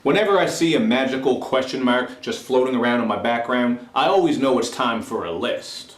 Whenever I see a magical question mark just floating around in my background, I always know it's time for a list.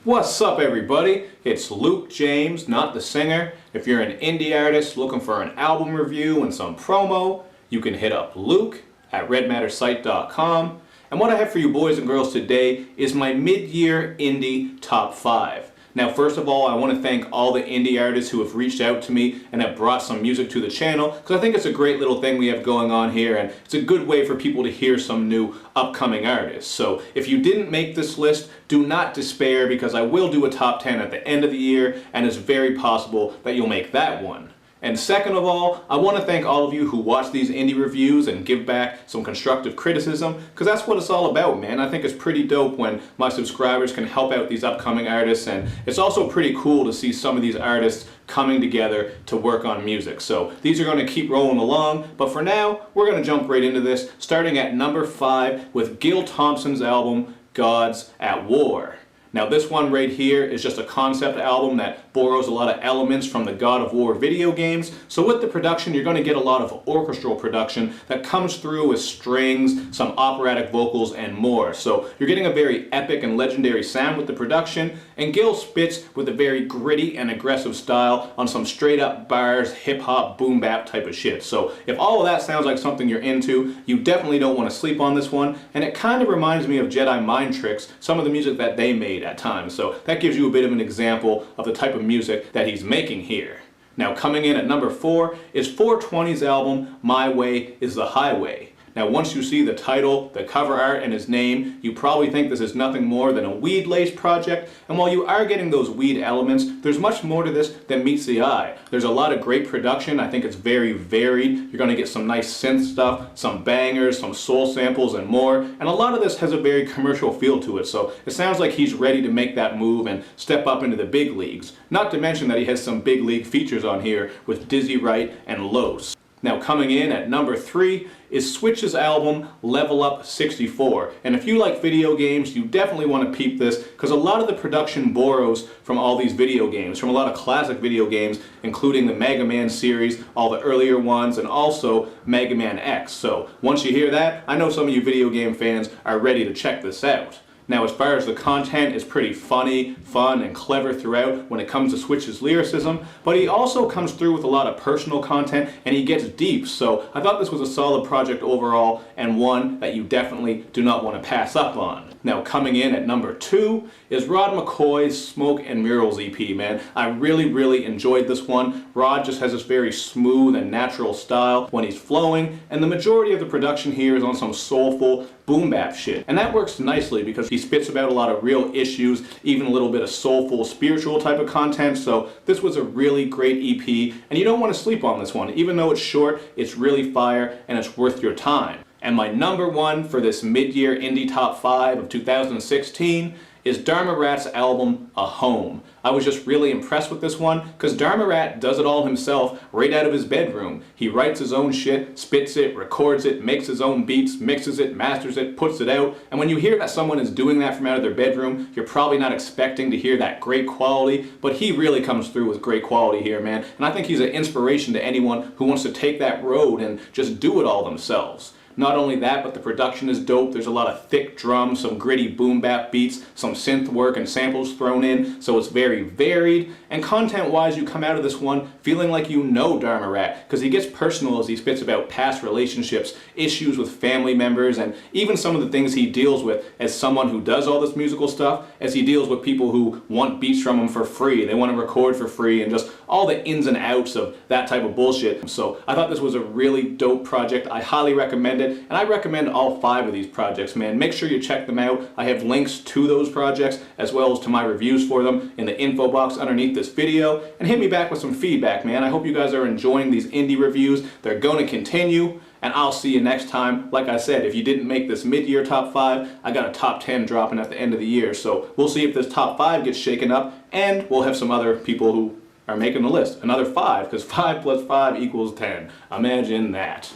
What's up everybody? It's Luke James, not the singer. If you're an indie artist looking for an album review and some promo, you can hit up Luke at redmattersite.com. And what I have for you boys and girls today is my mid-year indie top 5. Now, first of all, I want to thank all the indie artists who have reached out to me and have brought some music to the channel, because I think it's a great little thing we have going on here, and it's a good way for people to hear some new upcoming artists. So if you didn't make this list, do not despair, because I will do a top 10 at the end of the year, and it's very possible that you'll make that one. And second of all, I want to thank all of you who watch these indie reviews and give back some constructive criticism, because that's what it's all about, man. I think it's pretty dope when my subscribers can help out these upcoming artists, and it's also pretty cool to see some of these artists coming together to work on music. So these are going to keep rolling along, but for now, we're going to jump right into this, starting at number 5 with Gil Thompson's album, Gods at War. Now this one right here is just a concept album that borrows a lot of elements from the God of War video games. So with the production, you're going to get a lot of orchestral production that comes through with strings, some operatic vocals, and more. So you're getting a very epic and legendary sound with the production, and Gil spits with a very gritty and aggressive style on some straight up bars, hip hop, boom bap type of shit. So if all of that sounds like something you're into, you definitely don't want to sleep on this one. And it kind of reminds me of Jedi Mind Tricks, some of the music that they made at times. So that gives you a bit of an example of the type of music that he's making here. Now coming in at number 4 is 420's album, My Way is the Highway. Now once you see the title, the cover art, and his name, you probably think this is nothing more than a weed-laced project, and while you are getting those weed elements, there's much more to this than meets the eye. There's a lot of great production. I think it's very varied. You're going to get some nice synth stuff, some bangers, some soul samples, and more, and a lot of this has a very commercial feel to it, so it sounds like he's ready to make that move and step up into the big leagues. Not to mention that he has some big league features on here with Dizzy Wright and Los. Now coming in at number 3 is Swych's album, Level Up 64. And if you like video games, you definitely want to peep this, because a lot of the production borrows from all these video games, from a lot of classic video games, including the Mega Man series, all the earlier ones, and also Mega Man X. So once you hear that, I know some of you video game fans are ready to check this out. Now as far as the content, it's pretty funny, fun, and clever throughout when it comes to Swych's lyricism, but he also comes through with a lot of personal content, and he gets deep, so I thought this was a solid project overall, and one that you definitely do not want to pass up on. Now coming in at number 2 is Rod McCoy's Smoke and Murals EP, man. I really enjoyed this one. Rod just has this very smooth and natural style when he's flowing, and the majority of the production here is on some soulful boom bap shit. And that works nicely because he spits about a lot of real issues, even a little bit of soulful, spiritual type of content, so this was a really great EP, and you don't want to sleep on this one. Even though it's short, it's really fire, and it's worth your time. And my number 1 for this mid-year indie top 5 of 2016 is DHARMARAT's album, A Home. I was just really impressed with this one, because DHARMARAT does it all himself right out of his bedroom. He writes his own shit, spits it, records it, makes his own beats, mixes it, masters it, puts it out, and when you hear that someone is doing that from out of their bedroom, you're probably not expecting to hear that great quality, but he really comes through with great quality here, man, and I think he's an inspiration to anyone who wants to take that road and just do it all themselves. Not only that, but the production is dope. There's a lot of thick drums, some gritty boom bap beats, some synth work and samples thrown in, so it's very varied. And content-wise, you come out of this one feeling like you know DHARMARAT, because he gets personal as he spits about past relationships, issues with family members, and even some of the things he deals with as someone who does all this musical stuff, as he deals with people who want beats from him for free, they want to record for free, and just all the ins and outs of that type of bullshit. So I thought this was a really dope project. I highly recommend it. And I recommend all 5 of these projects, man. Make sure you check them out. I have links to those projects as well as to my reviews for them in the info box underneath this video. And hit me back with some feedback, man. I hope you guys are enjoying these indie reviews. They're going to continue. And I'll see you next time. Like I said, if you didn't make this mid-year top 5, I got a top 10 dropping at the end of the year. So we'll see if this top 5 gets shaken up. And we'll have some other people who are making the list. Another 5, because 5 plus 5 equals 10. Imagine that.